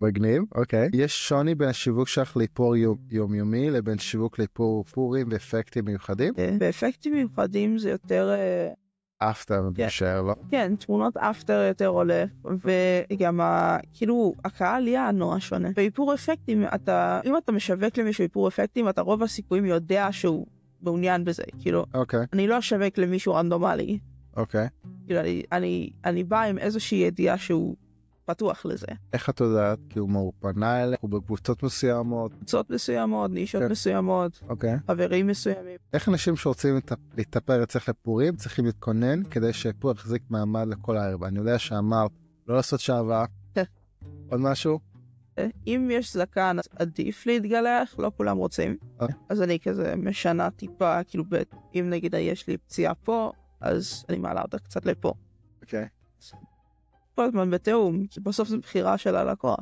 מגניב, אוקיי. יש שוני בין השיווק שלך לאיפור יומיומי לבין שיווק לאיפור פורים ואפקטים מיוחדים? באפקטים מיוחדים זה יותר... אפטר, נשאר לו. כן, תמונות אפטר יותר עולה, וגם כאילו הקהל יהיה נורא שונה. באיפור אפקטים, אם אתה משווק למישהו איפור אפקטים, אתה רוב הסיכויים יודע שהוא מעוניין בזה, כאילו. אוקיי. אני לא אשווק למישהו רנדומלי. אוקיי. כאילו, אני בא עם איזושהי ידיעה שהוא פתוח לזה. איך את יודעת? כי הוא פנה אליך, הוא בקבוצות מסוימות. קבוצות מסוימות, נישות מסוימות, חברים מסוימים. איך אנשים שרוצים להתאפר אצלך לפורים צריכים להתכונן כדי שהאיפור יחזיק מעמד לכל הערב? אני יודע שאמרת לא לעשות שעווה. עוד משהו? אם יש זקן, עדיף להתגלח, לא כולם רוצים. אז אני כזה משנה טיפה, כאילו אם נגיד יש לי פציעה פה, אז אני מעלה אותה קצת לפה. אוקיי. כל הזמן בתאום, כי בסוף זו בחירה של הלקוח.